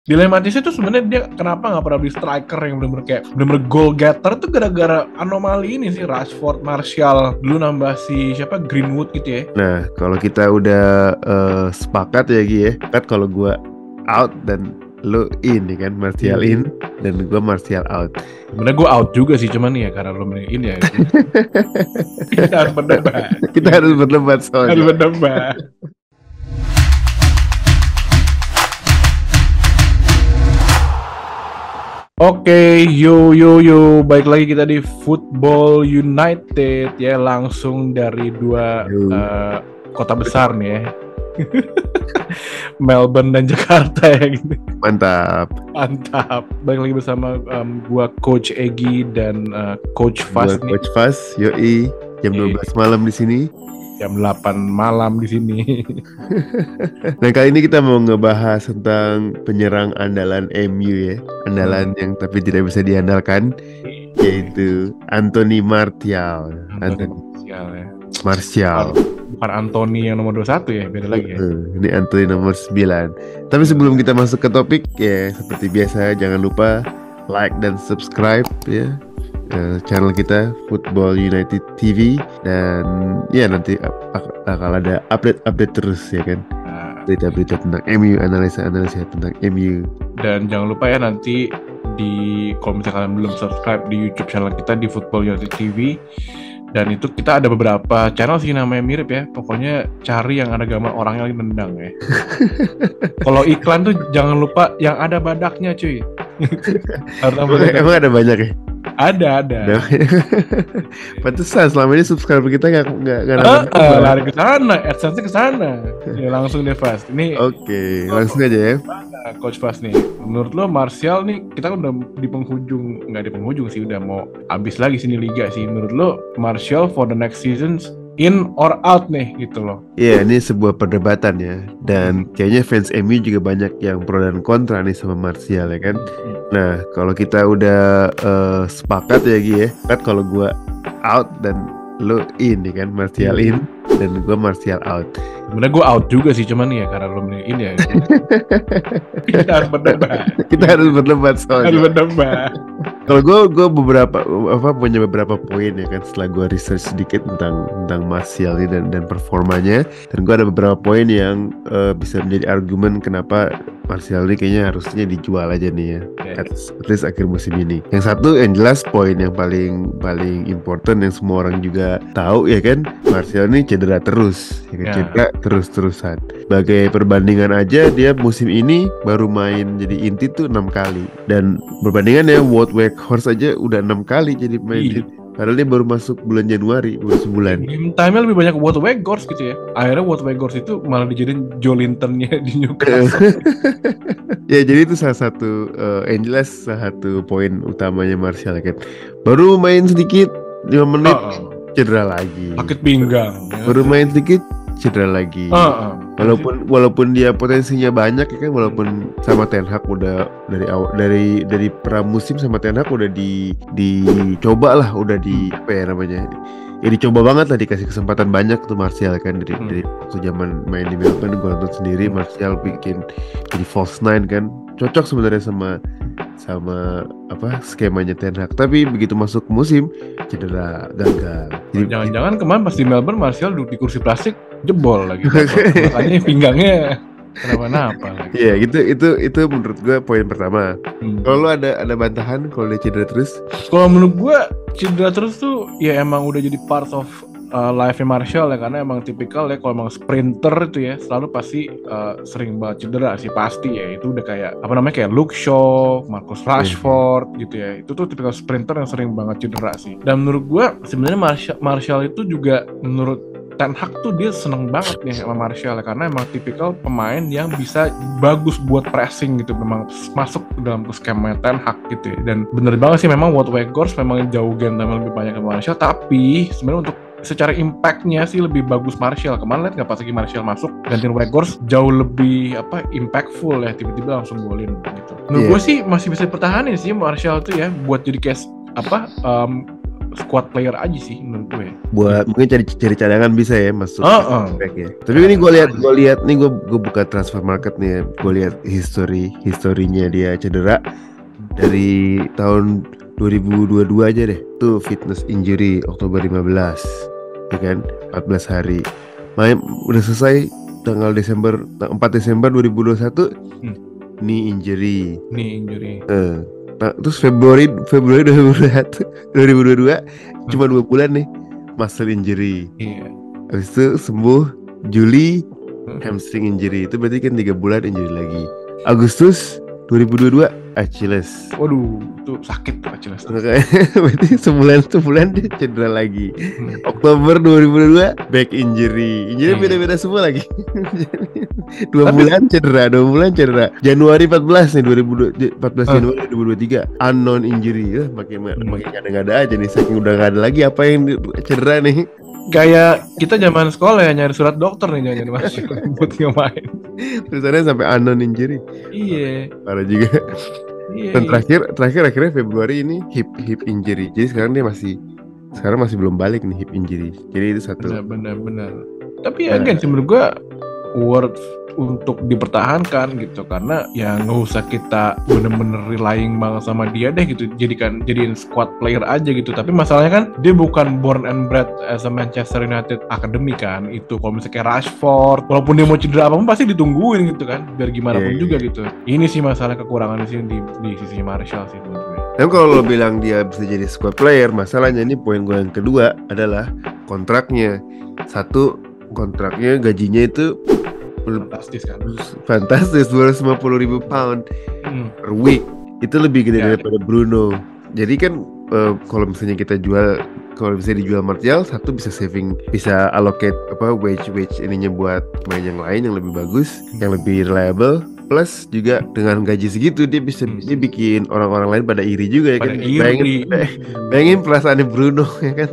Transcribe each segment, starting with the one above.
Dilematisnya tuh sebenarnya dia kenapa nggak pernah beli striker yang benar-benar kayak benar-benar goal getter tuh gara-gara anomali ini sih, Rashford, Martial, dulu nambah si siapa Greenwood gitu ya. Nah, kalau kita udah sepakat ya Gi ya, kan kalau gua out dan lu ini kan Martial in dan gua Martial out. Sebenarnya gue out juga sih, cuman ya karena lo ini ya. Kita harus berdebat. Kita harus berdebat soalnya. Harus berdebat. Oke, yo, baik lagi kita di Football United ya, langsung dari dua kota besar nih ya, Melbourne dan Jakarta ya gitu. Mantap. Balik lagi bersama gua Coach Egi dan Coach Fas nih. Coach Fas, yoi, jam 12 malam di sini. Jam 8 malam di sini. Nah, kali ini kita mau ngebahas tentang penyerang andalan MU ya. Andalan yang tapi tidak bisa diandalkan, yaitu Anthony Martial. Martial. Bukan Anthony yang nomor 21 ya, beda lagi ya. Ini Anthony nomor 9. Tapi sebelum kita masuk ke topik ya, seperti biasa jangan lupa like dan subscribe ya channel kita Football United TV, dan ya nanti akan ada update terus ya kan, berita-berita tentang MU, analisa tentang MU. Dan jangan lupa ya nanti kalau misalnya kalian belum subscribe di YouTube channel kita di Football United TV, dan itu kita ada beberapa channel sih namanya mirip ya, pokoknya cari yang ada gambar orangnya lagi nendang ya. Kalau iklan tuh jangan lupa yang ada badaknya cuy. Emang ada banyak ya? Ada. Pantesan selama ini subscriber kita nggak lari ke sana, AdSense ke sana. Ya langsung deh Fast. Ini Oke, langsung aja ya. Coach Fast nih. Menurut lo Martial nih, kita udah di penghujung, nggak di penghujung sih, udah mau habis lagi sini liga sih. Menurut lo Martial for the next seasons in or out nih gitu loh. Iya, ini sebuah perdebatan ya. Dan kayaknya fans MU juga banyak yang pro dan kontra nih sama Martial ya kan. Nah, kalau kita udah sepakat ya Gi ya, kan kalau gua out dan lu ini kan Martial in dan gua Martial out. Sebenarnya gue out juga sih, cuman ya karena lo ini ya. Kita harus berdebat soalnya. Kalau gue punya beberapa poin ya kan, setelah gue research sedikit tentang Martial ini dan performanya, dan gue ada beberapa poin yang bisa menjadi argumen kenapa Martial ini kayaknya harusnya dijual aja nih ya, at least akhir musim ini. Yang satu yang jelas poin yang paling important yang semua orang juga tahu ya kan, Martial ini cedera terus ya kan, cedera terus-terusan. Sebagai perbandingan aja, dia musim ini baru main jadi inti tuh 6 kali, dan perbandingan ya Wout Weghorst aja udah 6 kali jadi main. Padahal dia baru masuk bulan Januari, baru sebulan. Game time-nya lebih banyak Wout Weghorst gitu ya. Akhirnya Wout Weghorst itu malah dijadiin Joelinton-nya di Newcastle. Ya, jadi itu salah satu yang jelas salah satu poin utamanya Martial kan. Baru main sedikit 5 menit cedera lagi. Sakit pinggang. Baru main sedikit cedera lagi. Walaupun dia potensinya banyak ya kan, walaupun sama Ten Hag udah dari awal, dari pramusim sama Ten Hag udah dicoba lah, udah dicoba banget lah, dikasih kesempatan banyak tuh Martial kan, dari waktu zaman main di Melbourne gue nonton sendiri Martial bikin jadi false nine kan, cocok sebenarnya sama skemanya Ten Hag. Tapi begitu masuk musim cedera, gagal. Jadi jangan-jangan kemarin pas di Melbourne Martial duduk di kursi plastik jebol lagi. Makanya pinggangnya kenapa-napa lagi. Iya, itu menurut gue poin pertama. Kalau lu ada bantahan kalau dia cedera terus? Kalau menurut gue cedera terus tuh ya emang udah jadi part of life-nya Martial ya, karena emang tipikal ya, kalau emang sprinter itu ya selalu pasti sering banget cedera sih, pasti ya. Itu udah kayak kayak Luke Shaw, Marcus Rashford gitu ya. Itu tuh tipikal sprinter yang sering banget cedera sih. Dan menurut gue sebenarnya Martial itu juga, menurut Ten Hag tuh dia seneng banget nih sama Martial ya, karena emang tipikal pemain yang bisa bagus buat pressing gitu, memang masuk ke dalam skema Ten Hag gitu ya. Dan bener banget sih, memang Wout Weghorst memang jauh game time lebih banyak ke Martial, tapi sebenarnya untuk secara impact-nya sih lebih bagus Martial. Kemarin lihat nggak pas lagi Martial masuk gantiin Weghorst, jauh lebih impactful ya, tiba-tiba langsung golin gitu. Menurut gue sih masih bisa dipertahanin sih Martial tuh ya, buat jadi case squad player aja sih menurut gue. Buat mungkin cari cadangan bisa ya masuk back ya. Tapi ini gue lihat nih gue buka transfer market nih ya. Gue lihat historinya dia cedera dari tahun 2022 aja deh. Tuh fitness injury Oktober 15 ya kan, 14 hari. Main udah selesai tanggal 4 Desember 2021 knee injury. Nah, terus Februari 2022 cuma 2 bulan nih muscle injury. Habis itu sembuh Juli hamstring injury. Itu berarti kan 3 bulan injury lagi. Agustus 2022 Achilles. Waduh, itu sakit tuh Achilles. Berarti sebulan dia cedera lagi. Oktober 2022 back injury. Injury beda-beda semua lagi. 2 bulan cedera. Januari 14 nih 14 Januari 2023 unknown injury. Makin ada aja nih, saking udah gak ada lagi apa yang cedera nih. Kayak kita zaman sekolah ya nyari surat dokter nih jangan masuk buat ngapain. Terusannya sampai unknown injury. Iya. Parah juga. Dan terakhir akhirnya Februari ini hip injury. Jadi sekarang dia masih belum balik nih hip injury. Jadi itu satu. Benar. Tapi ya again sih menurut gua worth untuk dipertahankan gitu, karena ya nggak usah kita bener-bener relying banget sama dia deh gitu, jadiin squad player aja gitu. Tapi masalahnya kan dia bukan born and bred as a Manchester United Academy kan. Itu kalau misalnya kayak Rashford, walaupun dia mau cedera apapun pasti ditungguin gitu kan, biar gimana pun juga gitu. Ini sih masalah kekurangan di sini di sisi Martial sih menurut gue. Dan kalau lo bilang dia bisa jadi squad player, masalahnya ini poin gue yang kedua adalah kontraknya. Satu, kontraknya gajinya itu fantastis kan, fantastis, 250.000 pound per week. Itu lebih gede daripada Bruno. Jadi kan kalau misalnya dijual Martial, satu bisa saving, bisa allocate wage ininya buat pemain yang lain yang lebih bagus, yang lebih reliable. Plus juga dengan gaji segitu dia bisa bikin orang-orang lain pada iri juga ya kan. Bayangin perasaannya Bruno ya kan.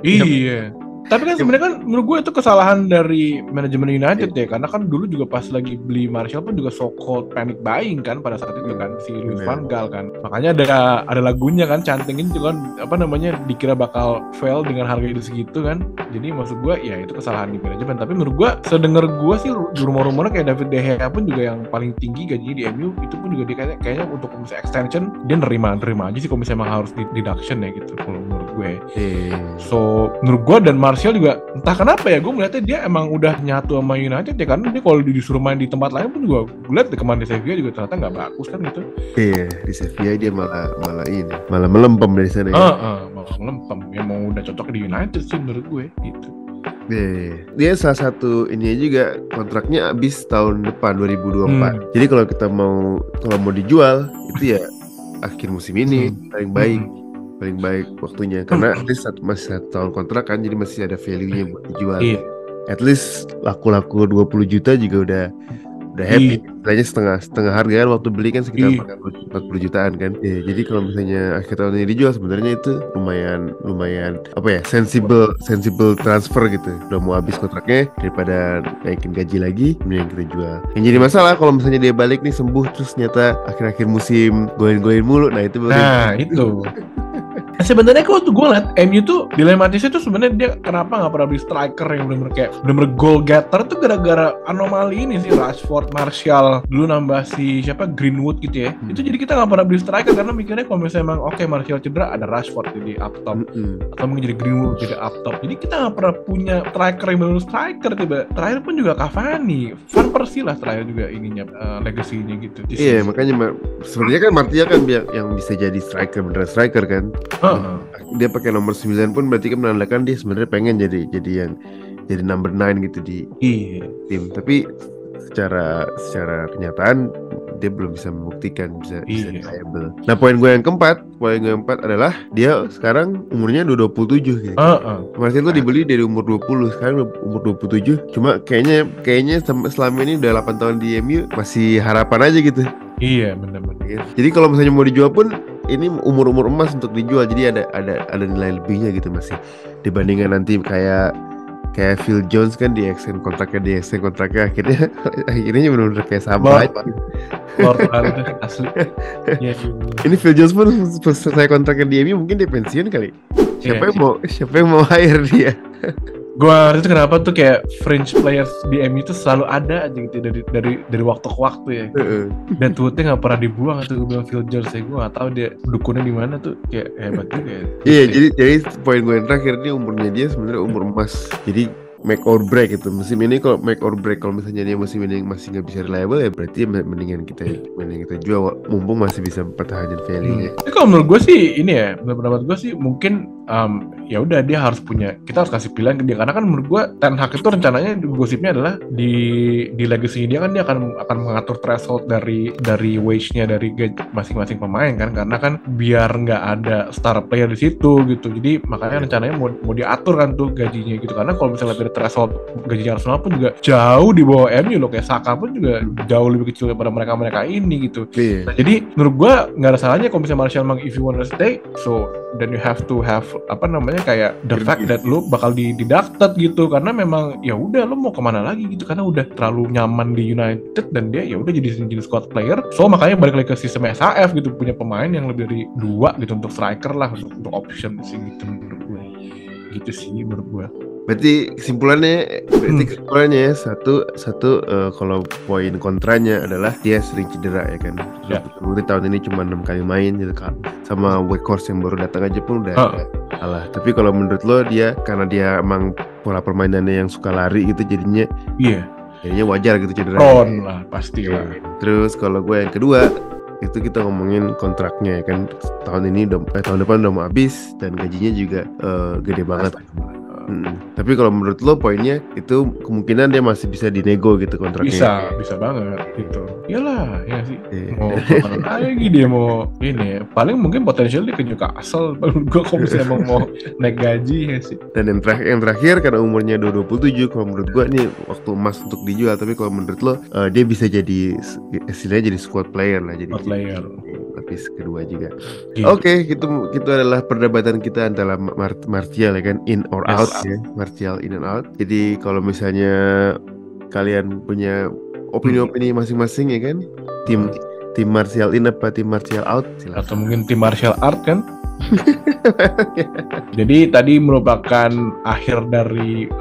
Iya. Tapi kan sebenarnya kan menurut gue itu kesalahan dari manajemen United ya, karena kan dulu juga pas lagi beli Martial pun juga so-called panic buying kan pada saat itu kan, si Louis van Gaal kan. Makanya ada lagunya kan, cantingin juga kan dikira bakal fail dengan harga itu segitu kan. Jadi maksud gue ya itu kesalahan di manajemen. Tapi menurut gue sedenger gue sih rumor-rumornya kayak David De Gea pun juga yang paling tinggi gajinya di MU itu pun juga dia kayaknya untuk misalnya extension dia nerima aja sih kalau misalnya emang harus deduction ya gitu kalau menurut gue. So menurut gue dan Martial juga entah kenapa ya gue melihatnya dia emang udah nyatu sama United ya, karena dia kalau disuruh main di tempat lain pun juga gue lihat kemarin di Sevilla juga ternyata nggak bagus kan gitu. Iya, di Sevilla dia malah melempem dari sana ya. Malah melempem, ya mau udah cocok di United sih menurut gue gitu. Dia salah satu ini juga kontraknya habis tahun depan 2024. Jadi kalau mau dijual itu ya akhir musim ini paling baik waktunya, karena at least masih 1 tahun kontrak kan, jadi masih ada value-nya buat dijual. At least laku 20 juta juga udah happy. Kayaknya setengah harga kan, waktu beli kan sekitar 40 jutaan kan. Jadi kalau misalnya akhir tahun ini dijual sebenarnya itu lumayan sensible transfer gitu. Udah mau habis kontraknya, daripada naikin gaji lagi mending kita jual. Yang jadi masalah kalau misalnya dia balik nih sembuh terus ternyata akhir-akhir musim golin mulu, nah itu itu. Sebenarnya kalau tuh gue liat MU tuh dilematisnya tuh sebenarnya dia kenapa nggak pernah beli striker yang bener-bener goal getter tuh gara-gara anomali ini sih, Rashford, Martial, dulu nambah si Greenwood gitu ya. Itu jadi kita nggak pernah beli striker karena mikirnya kalau misalnya emang Martial cedera ada Rashford jadi up top atau mungkin jadi Greenwood jadi up top. Jadi kita nggak pernah punya striker yang bener striker tiba. Terakhir pun juga Cavani, Van Persie lah terakhir juga ininya legasinya gitu. Iya makanya sebenarnya kan Martial kan yang bisa jadi beneran striker kan. Dia pakai nomor 9 pun berarti kan menandakan dia sebenarnya pengen jadi number 9 gitu di tim. Tapi secara kenyataan dia belum bisa membuktikan bisa viable. Nah poin gue yang keempat adalah dia sekarang umurnya udah 27 gitu. Martial tuh dibeli dari umur 20, sekarang umur 27. Cuma kayaknya selama ini udah 8 tahun di MU masih harapan aja gitu. Iya benar-benar. Jadi kalau misalnya mau dijual pun ini umur emas untuk dijual, jadi ada nilai lebihnya gitu masih dibandingkan nanti kayak Phil Jones kan di extend kontraknya akhirnya benar-benar kayak sampah. Lord kali itu asli. Iya. Ini Phil Jones pun selesai kontraknya di MU mungkin dia pensiun kali. Siapa yang mau hire dia? Gua itu kenapa tuh kayak fringe players di MU itu selalu ada aja gitu dari waktu ke waktu ya. Dan tweetnya nggak pernah dibuang tuh. Gue bilang Phil Jones ya, gue nggak tahu dia dukunnya di mana tuh, kayak hebat juga ya. Iya, jadi poin gue yang terakhir ini umurnya dia sebenarnya umur emas. Jadi make or break itu musim ini. Kalau make or break, kalau misalnya dia musim ini masih nggak bisa reliable ya berarti mendingan kita jual, mumpung masih bisa pertahanin value-nya. Tapi kalau menurut gue sih ini ya, menurut pendapat gue sih mungkin ya udah dia harus punya, kita harus kasih pilihan ke dia, karena kan menurut gue Ten Hag itu rencananya gosipnya adalah di legacy dia kan dia akan mengatur threshold dari wage-nya dari masing-masing pemain kan, karena kan biar nggak ada star player di situ gitu. Jadi makanya rencananya mau diatur kan tuh gajinya gitu, karena kalau misalnya dari threshold gajinya Arsenal pun juga jauh di bawah MU loh, kayak Saka pun juga jauh lebih kecil daripada mereka ini gitu. Nah, jadi menurut gue nggak ada salahnya kalau misalnya Martial memang if you wanna stay, so then you have to have kayak the fact that lu bakal deducted gitu, karena memang ya udah lu mau kemana lagi gitu, karena udah terlalu nyaman di United dan dia ya udah jadi squad player. So makanya balik lagi ke sistem SAF gitu, punya pemain yang lebih dari 2 gitu untuk striker lah, untuk option sih gitu menurut gue. Gitu sih menurut gue. Berarti kesimpulannya satu kalau poin kontranya adalah dia sering cedera ya kan. Di tahun ini cuma 6 kali main gitu kan. Sama Weghorst yang baru datang aja pun udah kalah. Tapi kalau menurut lo dia karena dia emang pola permainannya yang suka lari gitu jadinya kayaknya wajar gitu cedera. Lah pasti lah. Terus kalau gue yang kedua itu kita ngomongin kontraknya ya kan, tahun depan udah mau habis dan gajinya juga gede banget. Tapi kalau menurut lo poinnya itu kemungkinan dia masih bisa dinego gitu kontraknya. Bisa banget gitu. Iyalah ya sih. Mau kemana lagi dia mau ini ya. Paling mungkin potensial dia ke Newcastle. Gue kalau misalnya emang mau naik gaji ya sih. Dan yang terakhir karena umurnya 27, kalau menurut gue ini waktu emas untuk dijual. Tapi kalau menurut lo dia bisa jadi istilahnya jadi squad player lah, jadi squad player. Lapis kedua juga. Oke, itu adalah perdebatan kita antara Martial ya kan, in or out ya. Martial in and out. Jadi kalau misalnya kalian punya opini-opini masing-masing ya kan, tim Martial in apa tim Martial out, silakan. Atau mungkin tim Martial art kan. Jadi tadi merupakan akhir dari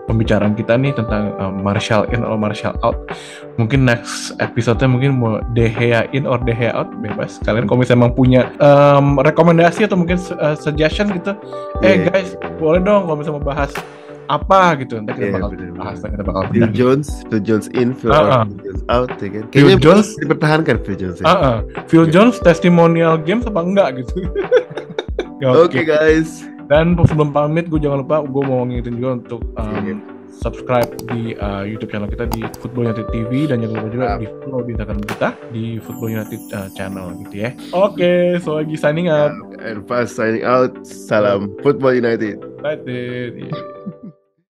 pembicaraan kita nih tentang Martial in or Martial out. Mungkin next episode-nya mungkin mau De Gea in or De Gea out, bebas. Kalian kalau misalnya emang punya rekomendasi atau mungkin suggestion gitu, guys boleh dong kalau misalnya mau bahas apa gitu, nanti kita bakal bahas. Phil Jones in, Phil Jones out ya kan. Phil Jones dipertahankan Phil Jones ya. Phil Jones testimonial games apa enggak gitu. Oke guys. Dan sebelum pamit, gue jangan lupa gue mau ngingetin juga untuk subscribe di YouTube channel kita di Football United TV, dan jangan lupa juga di follow di Instagram kita di Football United channel gitu ya. Oke, so lagi signing out. And fast signing out. Salam Football United. United.